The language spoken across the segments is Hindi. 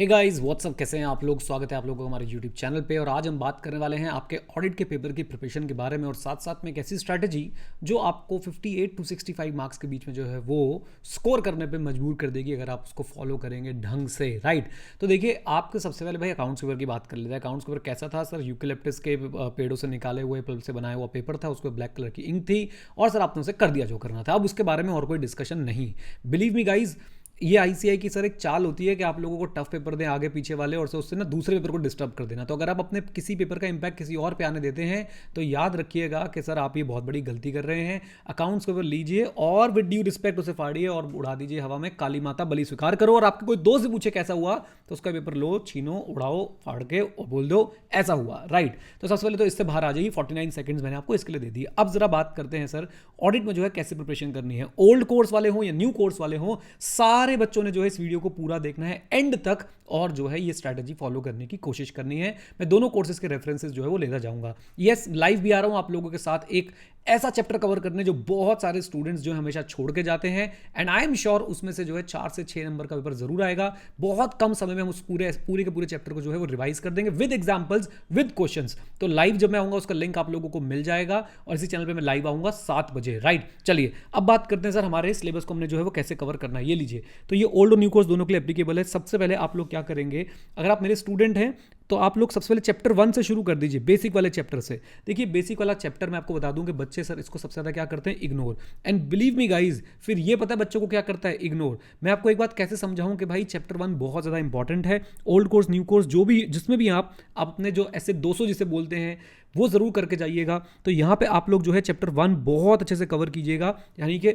हे गाइस व्हाट्सअप, कैसे हैं आप लोग। स्वागत है आप लोगों को हमारे यूट्यूब चैनल पे। और आज हम बात करने वाले हैं आपके ऑडिट के पेपर की प्रिपरेशन के बारे में, और साथ साथ में एक ऐसी स्ट्रैटेजी जो आपको 58 टू 65 मार्क्स के बीच में जो है वो स्कोर करने पे मजबूर कर देगी अगर आप उसको फॉलो करेंगे ढंग से, राइट। तो देखिए, आपको सबसे पहले भाई अकाउंट्स पेपर की बात कर लेते हैं। अकाउंट्स पेपर कैसा था सर? यूकेलिप्टस के पेड़ों से निकाले हुए पल्प से बनाया हुआ पेपर था, उसको ब्लैक कलर की इंक थी, और सर आपने उसे कर दिया जो करना था। अब उसके बारे में और कोई डिस्कशन नहीं। बिलीव मी गाइज, ये आईसीआई की सर एक चाल होती है कि आप लोगों को टफ पेपर दें आगे पीछे वाले, और उससे ना दूसरे पेपर को डिस्टर्ब कर देना। तो अगर आप अपने किसी पेपर का इंपैक्ट किसी और पे आने देते हैं तो याद रखिएगा कि सर आप ये बहुत बड़ी गलती कर रहे हैं। अकाउंट्स पेपर लीजिए और विद ड्यू रिस्पेक्ट उसे फाड़िए और उड़ा दीजिए हवा में, काली माता बलि स्वीकार करो। और आपके कोई दोस्त भी पूछे कैसा हुआ तो उसका पेपर लो, छीनो, उड़ाओ, फाड़ के और बोल दो ऐसा हुआ, राइट। तो सबसे पहले तो इससे बाहर आ जाइए। 49 सेकंड्स मैंने आपको इसके लिए दे दिए। अब जरा बात करते हैं सर ऑडिट में जो है कैसे प्रिपरेशन करनी है। ओल्ड कोर्स वाले हो या न्यू कोर्स वाले हो, सारे बच्चों ने जो है इस वीडियो को पूरा देखना है एंड तक, और जो है ये स्ट्रैटेजी फॉलो करने की कोशिश करनी है। मैं दोनों कोर्सेज के रेफरेंसेस जो है वो लेता जाऊंगा। यस, लाइव भी आ रहा हूं आप लोगों के साथ एक ऐसा चैप्टर कवर करने जो बहुत सारे स्टूडेंट्स जो हमेशा छोड़ के जाते हैं, एंड आई एम श्योर उसमें से जो है 4 से 6 नंबर का पेपर जरूर आएगा। बहुत कम समय में हम उस पूरे के पूरे चैप्टर को जो है वो रिवाइज कर देंगे विद एग्जांपल्स, विद क्वेश्चंस। तो लाइव जब मैं आऊंगा उसका लिंक आप लोगों को मिल जाएगा, और इसी चैनल पे मैं लाइव आऊंगा 7 बजे, राइट। चलिए अब बात करते हैं सर हमारे सिलेबस को हमने जो है वो कैसे कवर करना है। ये लीजिए, तो ये ओल्ड और न्यू कोर्स दोनों के लिए एप्लीकेबल है। सबसे पहले आप लोग क्या करेंगे, अगर आप मेरे स्टूडेंट हैं तो आप लोग सबसे पहले चैप्टर 1 से शुरू कर दीजिए, बेसिक वाले चैप्टर से। देखिए, बेसिक वाला चैप्टर मैं आपको बता दूं कि बच्चे सर इसको सबसे ज्यादा क्या करते हैं, ignore. And believe me guys, फिर ये पता है बच्चों को क्या करता है, इग्नोर। मैं आपको एक बात कैसे समझाऊं कि भाई चैप्टर 1 बहुत ज्यादा इंपॉर्टेंट है। ओल्ड कोर्स न्यू कोर्स जो भी जिसमें भी आप अपने जो ऐसे 200 जिसे बोलते हैं वो जरूर करके जाइएगा। तो यहां पे आप लोग जो है चैप्टर 1 बहुत अच्छे से कवर कीजिएगा, यानी कि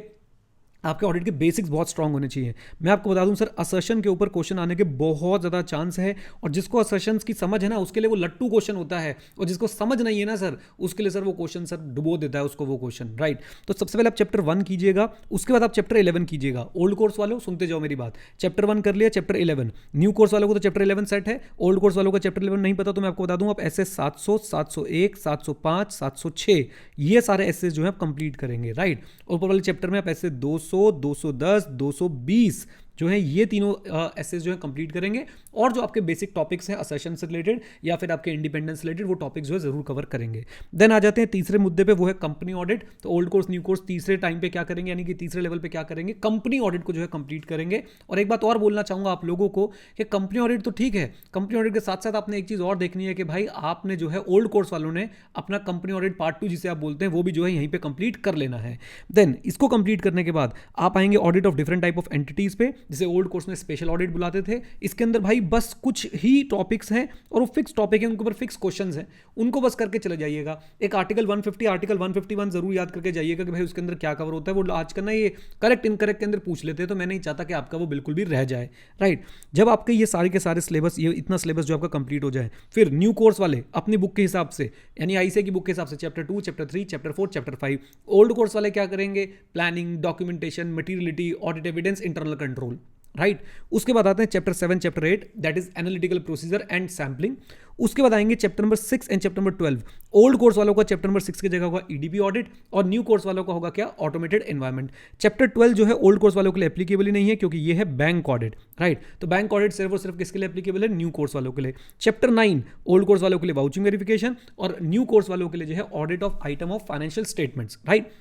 आपके ऑडिट के बेसिक्स बहुत स्ट्रांग होने चाहिए। मैं आपको बता दूं सर, असर्शन के ऊपर क्वेश्चन आने के बहुत ज़्यादा चांस है, और जिसको असर्शंस की समझ है ना उसके लिए वो लट्टू क्वेश्चन होता है, और जिसको समझ नहीं है ना सर उसके लिए सर वो क्वेश्चन सर डुबो देता है उसको वो क्वेश्चन, राइट। तो सबसे पहले आप चैप्टर 1 कीजिएगा, उसके बाद आप चैप्टर 11 कीजिएगा। ओल्ड कोर्स वालों सुनते जाओ मेरी बात, चैप्टर 1 कर लिया, चैप्टर 11। न्यू कोर्स वालों को तो चैप्टर 11 सेट है, ओल्ड कोर्स वालों का चैप्टर 11 नहीं पता तो मैं आपको बता दूं, आप ऐसे 700, 701, 705, 706 ये सारे ऐसे जो है आप कंप्लीट करेंगे, राइट। ऊपर वाले चैप्टर में आप ऐसे 200, 210, 220 जो है ये तीनों एसेस जो है कंप्लीट करेंगे, और जो आपके बेसिक टॉपिक्स हैं असर्शन से रिलेटेड या फिर आपके इंडिपेंडेंस रिलेटेड वो टॉपिक्स जो है जरूर कवर करेंगे। देन आ जाते हैं तीसरे मुद्दे पे, वो है कंपनी ऑडिट। तो ओल्ड कोर्स न्यू कोर्स तीसरे टाइम पे क्या करेंगे, यानी कि तीसरे लेवल पे क्या करेंगे, कंपनी ऑडिट को जो है कंप्लीट करेंगे। और एक बात और बोलना चाहूंगा आप लोगों को कि कंपनी ऑडिट तो ठीक है, कंपनी ऑडिट के साथ साथ आपने एक चीज और देखनी है कि भाई आपने जो है ओल्ड कोर्स वालों ने अपना कंपनी ऑडिट पार्ट 2 जिसे आप बोलते हैं वो भी जो है यहीं पे कंप्लीट कर लेना है। देन इसको कंप्लीट करने के बाद आप आएंगे audit of different type of entities पे, जिसे ओल्ड कोर्स में स्पेशल ऑडिट बुलाते थे। इसके अंदर भाई बस कुछ ही टॉपिक्स हैं और वो फिक्स टॉपिक है, उनके ऊपर फिक्स क्वेश्चंस हैं, उनको बस करके चले जाइएगा। एक आर्टिकल 150, आर्टिकल 151 जरूर याद करके जाइएगा कि भाई उसके अंदर क्या कवर होता है। वो आजकल ना ये करेक्ट इनकरेक्ट के अंदर पूछ लेते हैं, तो मैं नहीं चाहता कि आपका वो बिल्कुल भी रह जाए, राइट। जब आपके ये सारे के सारे सिलेबस, ये इतना सिलेबस जो आपका कंप्लीट हो जाए, फिर न्यू कोर्स वाले अपनी बुक के हिसाब से, यानी आईसीए की बुक के हिसाब से chapter 2, chapter 3, chapter 4, chapter 5। Old course वाले क्या करेंगे, planning, documentation, materiality, audit evidence, internal control, right. उसके बाद आते हैं chapter 7, chapter 8, that is analytical procedure and sampling. उसके बाद आएंगे chapter number 6 and chapter number 12। Old course वालों का चैप्टर नंबर 6 की जगह होगा ईडीपी ऑडिट, और न्यू कोर्स वालों का होगा क्या, ऑटोमेटेड एनवायरनमेंट। चैप्टर 12 जो है ओल्ड कोर्स वालों के लिए एप्लीकेबल ही नहीं है, क्योंकि ये है बैंक ऑडिट, राइट। तो बैंक ऑडिट सिर्फ और सिर्फ किसके लिए एप्लीकेबल है, न्यू कोर्स वालों के लिए। चैप्टर 9 ओल्ड कोर्स वालों के लिए वाउचिंग वेरिफिकेशन, और न्यू कोर्स वालों के लिए जो है audit of item of financial statements, right.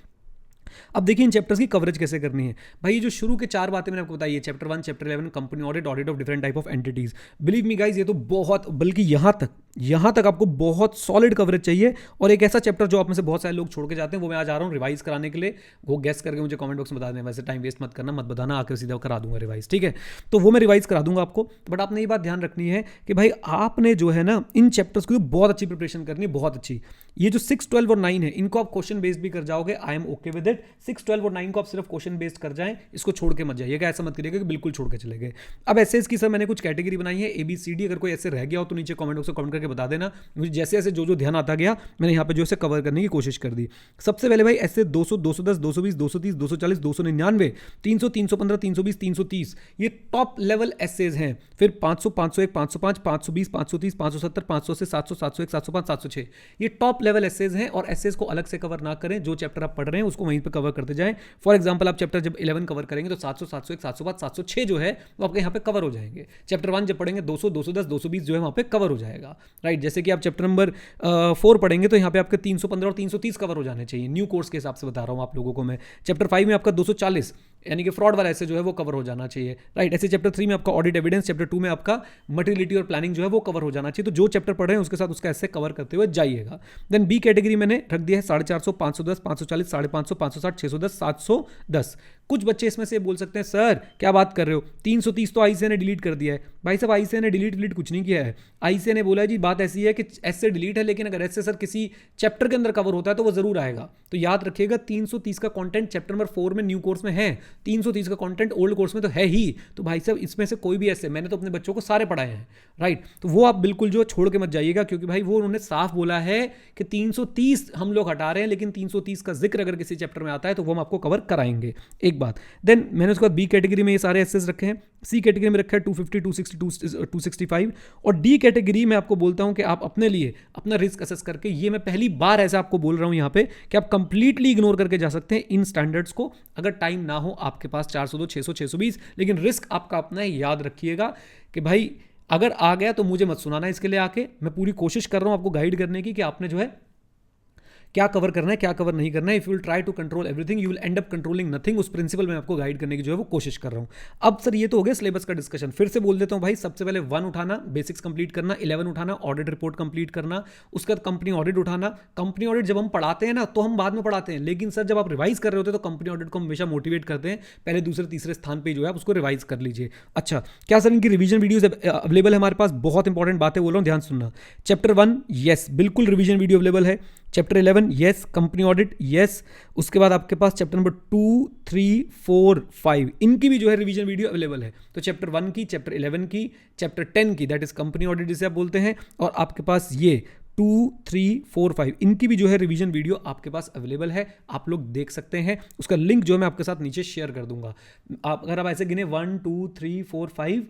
अब देखिए इन चैप्टर्स की कवरेज कैसे करनी है। भाई ये जो शुरू के 4 बातें मैंने आपको बताई है, chapter 1, chapter 11, company audit, audit of different type of entities. Believe me guys, ये तो बहुत, बल्कि यहां तक आपको बहुत सॉलिड कवरेज चाहिए। और एक ऐसा चैप्टर जो आप में से बहुत सारे लोग छोड़ के जाते हैं, वो मैं आज आ रहा हूं रिवाइज कराने के लिए। वो गेस करके मुझे कमेंट बॉक्स में बता दें, वैसे टाइम वेस्ट मत करना, मत बताना, आकर सीधा करा दूंगा रिवाइज, ठीक है। तो वो मैं रिवाइज करा दूंगा आपको। बट आपने ये बात ध्यान रखनी है कि भाई आपने जो है ना इन चैप्टर्स की बहुत अच्छी प्रिपरेशन करनी है, बहुत अच्छी। ये जो 6, 12 और 9 है, इनको आप क्वेश्चन बेस्ड भी कर जाओगे, I am okay with it. 6, 12 और 9 को आप सिर्फ क्वेश्चन बेस्ड कर जाएं, इसको छोड़ के मत जाइएगा, ऐसा मत करिएगा कि बिल्कुल छोड़ के चले गए। अब एसेस की सर मैंने कुछ कैटेगरी बनाई है, ABCD। अगर कोई ऐसे रह गया हो तो नीचे कमेंट बॉक्स में कमेंट करके बता देना। मुझे जैसे जैसे जो ध्यान आता गया मैंने यहाँ पे जो है कवर करने की कोशिश कर दी। सबसे पहले भाई ऐसे 200, 210, 220, 230, 240, 299, 300, 315, 320, 330 ये टॉप लेवल एसेज हैं। फिर 500, 501, 505, 520, 530, 570, 500 से 700, 701, 705, 706 ये टॉप लेवल एसेज हैं। और एसेज को अलग से कवर ना करें, जो चैप्टर आप पढ़ रहे हैं उसको वहीं पे कवर करते जाएं। फॉर एग्जांपल आप चैप्टर जब 11 कवर करेंगे तो 700, 701, 705, 706 जो है वो आपके यहाँ पे कवर हो जाएंगे। चैप्टर 1 जब पढ़ेंगे 200, 210, 220 जो है वहाँ पे कवर हो जाएगा, राइट। जैसे कि आप चैप्टर नंबर 4 पढ़ेंगे तो यहाँ पे आपके 315 और 330 कवर हो जाने चाहिए, न्यू कोर्स के हिसाब से बता रहा हूँ आप लोगों को मैं। चैप्टर 5 में आपका 240 यानी कि फ्रॉड वाला ऐसे जो है वो कवर हो जाना चाहिए, राइट। ऐसे चैप्टर 3 में आपका ऑडिट एविडेंस, चैप्टर 2 में आपका मटेरियलिटी और प्लानिंग जो है वो कवर हो जाना चाहिए। तो जो चैप्टर पढ़ रहे हैं उसके साथ उसका ऐसे कवर करते हुए जाइएगा। देन बी कैटेगरी मैंने रख दिया है 450, 510, 540, 550, 560, 610, 710। कुछ बच्चे इसमें से बोल सकते हैं सर क्या बात कर रहे हो, 330 तो आईसीए ने डिलीट कर दिया है। भाई साहब आईसीए ने डिलीट कुछ नहीं किया है। आईसीए ने बोला जी बात ऐसी है कि ऐसे डिलीट है, लेकिन अगर ऐसे सर किसी चैप्टर के अंदर कवर होता है तो वो जरूर आएगा। तो याद रखिएगा 330 का कंटेंट चैप्टर नंबर 4 में न्यू कोर्स में है, 330 का कंटेंट ओल्ड कोर्स में तो है ही। तो भाई साहब इसमें से कोई भी ऐसे, मैंने तो अपने बच्चों को सारे पढ़ाए हैं, राइट। तो वो आप बिल्कुल जो छोड़ के मत जाइएगा, क्योंकि भाई वो उन्होंने साफ बोला है कि 330 हम लोग हटा रहे हैं, लेकिन 330 का जिक्र अगर किसी चैप्टर में आता है तो वो हम आपको कवर कराएंगे। एक बात। देन मैंने उसके बाद बी कैटेगरी में ये सारे एसेस रखे हैं, सी कैटेगरी में रखा है 250, 260, 265 और डी कैटेगरी में आपको बोलता हूं कि आप अपने लिए अपना रिस्क असेस करके, ये मैं पहली बार ऐसा आपको बोल रहा हूं यहां पे कि आप कंप्लीटली इग्नोर करके जा सकते हैं इन स्टैंडर्ड्स को, अगर टाइम ना हो आपके पास 402, 600, 620, लेकिन रिस्क आपका अपना है। याद रखिएगा कि भाई अगर आ गया तो मुझे मत सुनाना इसके लिए आके, मैं पूरी कोशिश कर रहा हूं आपको गाइड करने की कि आपने जो है क्या कवर करना है क्या कवर नहीं करना है। If you will try to control everything you will end up controlling nothing. उस प्रिंसिपल में आपको गाइड करने की जो है वो कोशिश कर रहा हूं। अब सर ये तो हो गया सिलेबस का डिस्कशन, फिर से बोल देता हूं भाई। सबसे पहले 1 उठाना, बेसिक्स कंप्लीट करना, 11 उठाना, ऑडिट रिपोर्ट कंप्लीट करना, उसके बाद कंपनी ऑडिट उठाना। कंपनी ऑडिट जब हम पढ़ाते हैं ना तो हम बाद में पढ़ाते हैं, लेकिन सर जब आप रिवाइज कर रहे होते हैं तो कंपनी ऑडिट को हमेशा मोटिवेट करते हैं, पहले दूसरे तीसरे स्थान पर जो है आप उसको रिवाइज कर लीजिए। अच्छा क्या सर इनकी रिवीजन वीडियोज अवेलेबल है हमारे पास? बहुत इंपॉर्टेंट बातें बोल रहा हूं, ध्यान सुनना। चैप्टर 1 यस बिल्कुल रिवीजन वीडियो अवेलेबल है। Chapter 11 yes company audit yes. उसके बाद आपके पास चैप्टर नंबर 2, 3, 4, 5 इनकी भी जो है रिवीजन वीडियो अवेलेबल है। तो चैप्टर 1 की, चैप्टर 11 की, चैप्टर 10 की, दैट इज कंपनी ऑडिट जिसे आप बोलते हैं, और आपके पास ये 2, 3, 4, 5 इनकी भी जो है रिवीजन वीडियो आपके पास अवेलेबल है, आप लोग देख सकते हैं। उसका लिंक जो है मैं आपके साथ नीचे शेयर कर दूंगा। आप अगर आप ऐसे गिने 1, 2, 3, 4, 5,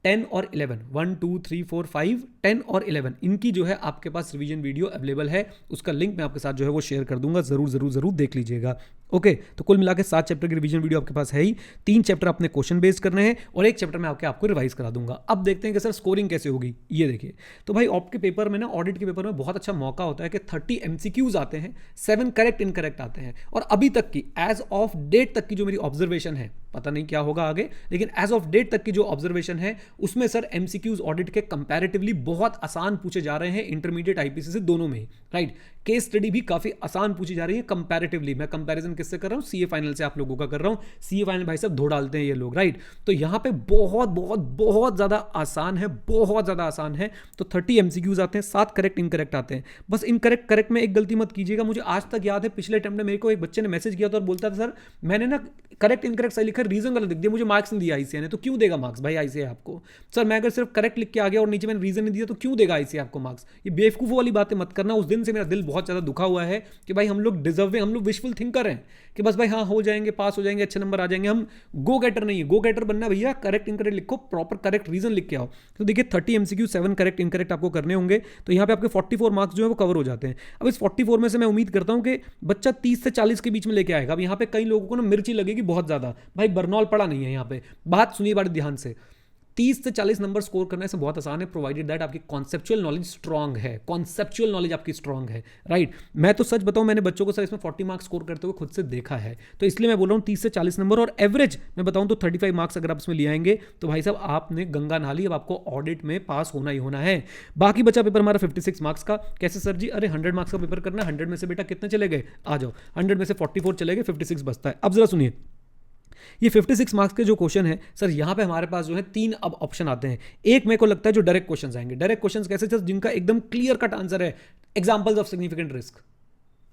10 और 11, 1, 2, 3, 4, 5, 10 और 11 इनकी जो है आपके पास रिवीजन वीडियो अवेलेबल है। उसका लिंक मैं आपके साथ जो है वो शेयर कर दूंगा, जरूर देख लीजिएगा। ओके तो कुल मिला के 7 चैप्टर की रिवीजन वीडियो आपके पास है ही। 3 चैप्टर आपने क्वेश्चन बेस्ड करने हैं और 1 चैप्टर में आपको रिवाइज करा दूंगा। अब देखते हैं कि सर स्कोरिंग कैसे होगी। ये देखिए तो भाई ऑप्ट के पेपर में ना, ऑडिट के पेपर में बहुत अच्छा मौका होता है कि 30 MCQs आते हैं, 7 करेक्ट इनकरेक्ट आते हैं। और अभी तक की एज ऑफ डेट तक की जो मेरी ऑब्जर्वेशन है, पता नहीं क्या होगा आगे, लेकिन एज ऑफ डेट तक की जो ऑब्जर्वेशन है उसमें सर MCQs ऑडिट के कंपैरेटिवली बहुत आसान पूछे जा रहे हैं, इंटरमीडिएट IPC से दोनों में, राइट। केस स्टडी भी काफी आसान पूछी जा रही है कंपैरेटिवली। मैं कंपैरिजन किससे कर रहा हूं? CA फाइनल से आप लोगों का कर रहा हूं। CA फाइनल भाई साहब धो डालते हैं ये लोग, राइट। तो यहां पे बहुत ज्यादा आसान है, बहुत ज्यादा आसान है। तो 30 MCQs आते हैं, 7 करेक्ट इनकरेक्ट आते हैं। बस इनकरेक्ट करेक्ट में एक गलती मत कीजिएगा। मुझे आज तक याद है पिछले अटेम्प्ट में मेरे को एक बच्चे ने मैसेज किया था और बोलता था सर मैंने ना करेक्ट इनकरेक्ट सही लिखा, रीजन गलत लिख दिया, मुझे मार्क्स नहीं दिया ICA ने। तो क्यों देगा मार्क्स भाई ICA आपको? सर मैं अगर सिर्फ करेक्ट लिख के आ गया और नीचे मैंने रीजन नहीं दिया तो क्यों देगा ICA आपको मार्क्स? ये बेवकूफों वाली बातें मत करना। उस दिन से मेरा दिल बहुत ज्यादा दुखा हुआ है कि भाई हम लोग डिजर्विंग, हम लोग विशफुल थिंकर हैं कि बस भाई हाँ हो जाएंगे, पास हो जाएंगे, अच्छे नंबर आ जाएंगे। हम गो गेटर नहीं है। गो गेटर बनना भैया करेक्ट इनकरेक्ट लिखो, प्रॉपर करेक्ट रीजन लिख के आओ। तो देखिए 30 MCQ 7 करेक्ट इनकरेक्ट आपको करने होंगे। तो यहाँ पे आपके 44 मार्क्स जो है वो कवर हो जाते हैं। अब इस 44 में से मैं उम्मीद करता हूँ कि बच्चा 30 से 40 के बीच में लेके आएगा। अब यहाँ पे कई लोगों को ना मिर्ची लगेगी बहुत ज्यादा, भाई बर्नौल पड़ा नहीं है यहाँ पे। बात सुनिए बड़े ध्यान से, 30 से 40 नंबर स्कोर करने से बहुत आसान है, प्रोवाइडेड दैट आपकी कॉन्सेप्चुअल नॉलेज स्ट्रांग है, कॉन्सेप्चुअल नॉलेज आपकी स्ट्रांग है, राइट। मैं तो सच बताऊं मैंने बच्चों को सर इसमें 40 मार्क्स स्कोर करते हुए खुद से देखा है। तो इसलिए मैं बोल रहा हूं 30 से 40 नंबर, और एवरेज मैं बताऊं तो 35 मार्क्स अगर आप इसमें ले आएंगे तो भाई साहब आपने गंगा नहा ली। अब आपको ऑडिट में पास होना ही होना है। बाकी बचा पेपर हमारा 56 मार्क्स का। कैसे सर जी? अरे 100 मार्क्स का पेपर करना, 100 में से बेटा कितने चले गए? आ जाओ, 100 में से 44 चले गए, 56 बचता है। अब जरा सुनिए, ये 56 मार्क्स के जो क्वेश्चन है सर, यहां पे हमारे पास जो है 3 अब ऑप्शन आते हैं। एक मेरे को लगता है जो डायरेक्ट क्वेश्चंस आएंगे। डायरेक्ट क्वेश्चंस कैसे सर? जिनका एकदम क्लियर कट आंसर है, एग्जांपल्स ऑफ सिग्निफिकेंट रिस्क।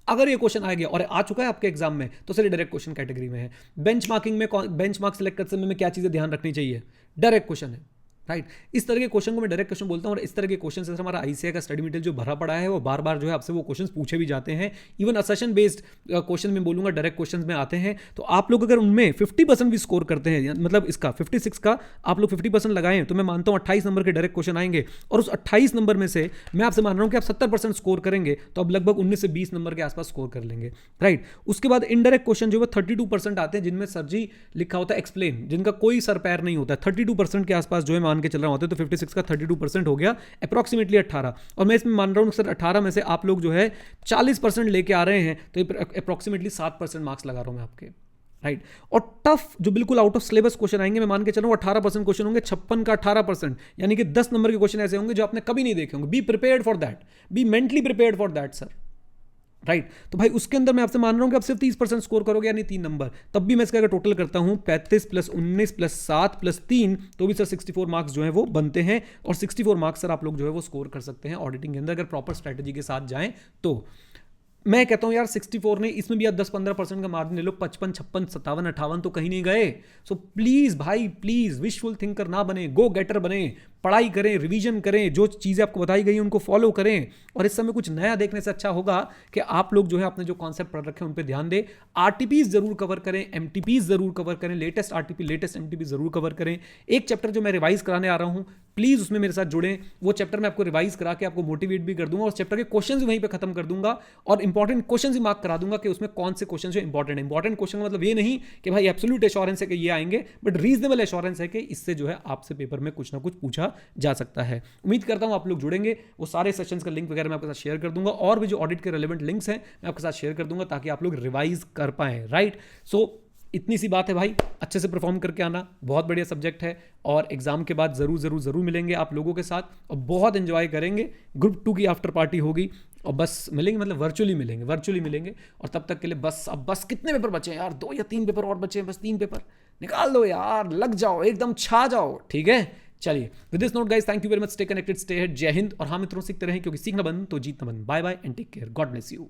अगर ये क्वेश्चन आ गया और आ चुका है आपके एग्जाम में तो सर डायरेक्ट क्वेश्चन कैटेगरी में है। बेंचमार्किंग में बेंचमार्क सेलेक्ट करते समय में क्या चीजें ध्यान रखनी चाहिए? डायरेक्ट क्वेश्चन है। राइट इस तरह के क्वेश्चन को मैं डायरेक्ट क्वेश्चन बोलता हूँ, और इस तरह के क्वेश्चन से हमारा आईसीआई का स्टडी मटेरियल जो भरा पड़ा है वो बार बार जो है आपसे वो क्वेश्चन पूछे भी जाते हैं। इवन असेशन बेस्ड क्वेश्चन में बोलूंगा, डायरेक्ट क्वेश्चन में आते हैं। तो आप लोग अगर उनमें 50% भी स्कोर करते हैं, मतलब इसका 56 का आप लोग 50% लगाएं, तो मैं मानता हूँ 28 नंबर के डायरेक्ट क्वेश्चन आएंगे, और उस 28 नंबर में से मैं आपसे मान रहा हूँ कि आप 70% स्कोर करेंगे, तो अब लगभग 19 से 20 नंबर के आसपास स्कोर कर लेंगे। राइट उसके बाद इनडायरेक्ट क्वेश्चन जो है 32% आते हैं, जिनमें सर जी लिखा होता है एक्सप्लेन, जिनका कोई सर पैर नहीं होता है। 32% के आसपास जो है मान के चल रहा होता है, तो 56 का 32% हो गया, अप्रॉक्सीमेटली 18। और मैं इसमें मान रहा हूँ सर 18 में से आप लोग जो है 40% लेके आ रहे हैं, तो अप्रॉक्सीमेटली 7% मार्क्स लगा रहा हूँ मैं आपके। राइट और टफ जो बिल्कुल आउट ऑफ सिलेबस क्वेश्चन आएंगे, मैं मान के चल रहा हूँ 18% क्वेश्चन होंगे, 56 का 18%, यानी कि 10 नंबर के क्वेश्चन ऐसे होंगे जो आपने कभी नहीं देखे होंगे। Be prepared for that, be mentally prepared for that sir. Right तो भाई उसके अंदर मैं आपसे मान रहा हूं कि आप सिर्फ 30% स्कोर करोगे, यानी 3 नंबर। तब भी मैं इसका अगर टोटल करता हूं 35 + 19 + 7 + 3, तो भी सर 64 मार्क्स जो है वो बनते हैं। और 64 मार्क्स सर आप लोग जो है वो स्कोर कर सकते हैं ऑडिटिंग के अंदर, अगर प्रॉपर स्ट्रैटेजी के साथ जाएं तो। मैं कहता हूं यार 64 नहीं, इसमें भी आप 10-15% का मार्जिन ले लो, 55, 56, 57, 58 तो कहीं नहीं गए। सो प्लीज भाई प्लीज विशफुल थिंकर ना बने, गो गेटर बने, पढ़ाई करें, रिवीजन करें, जो चीज़ें आपको बताई गई उनको फॉलो करें। और इस समय कुछ नया देखने से अच्छा होगा कि आप लोग जो है अपने जो कॉन्सेप्ट पढ़ रखे हैं उन पर ध्यान दें। आरटीपीज जरूर कवर करें, एमटीपीज जरूर कवर करें, लेटेस्ट आरटीपी लेटेस्ट एमटीपी जरूर कवर करें। एक चैप्टर जो मैं रिवाइज कराने आ रहा हूं, प्लीज उसमें मेरे साथ जुड़ें। वो चैप्टर मैं आपको रिवाइज करा के आपको मोटिवेट भी कर दूंगा, उस चैप्टर के क्वेश्चन वहीं पे खत्म कर दूंगा, और इंपॉर्टेंट क्वेश्चन ही मार्क करा दूंगा कि उसमें कौन से क्वेश्चन जो इंपॉर्टेंट है। इंपॉर्टेंट क्वेश्चन मतलब ये नहीं कि भाई एब्सोल्यूट एश्योरेंस है कि ये आएंगे, बट रीजनेबल एश्योरेंस है कि इससे जो है आपसे पेपर में कुछ ना कुछ पूछा जा सकता है। उम्मीद करता हूं आप लोग जुड़ेंगे। वो सारे सेशंस का लिंक वगैरह मैं आपके साथ शेयर कर दूंगा, और भी जो ऑडिट के रेलेवेंट लिंक्स हैं मैं आपके साथ शेयर कर दूंगा, ताकि आप लोग रिवाइज कर पाएं। राइट सो इतनी सी बात है भाई, अच्छे से परफॉर्म करके आना, बहुत बढ़िया सब्जेक्ट है, और एग्जाम के बाद जरूर मिलेंगे आप लोगों के साथ, और बहुत एंजॉय करेंगे। ग्रुप 2 की आफ्टर पार्टी होगी, और बस मिलेंगे, मतलब वर्चुअली मिलेंगे। और तब तक के लिए बस कितने पेपर बचे हैं यार, 2 या 3 पेपर और बचे हैं, बस 3 पेपर निकाल दो यार, लग जाओ, एकदम छा जाओ। ठीक है, चलिए with this note guys, thank you very much, stay connected, stay hit, जय हिंद। और हाँ मित्रों, सीखते रहें, क्योंकि सीखना बंद तो जीतना बंद। Bye bye and take care, God bless you.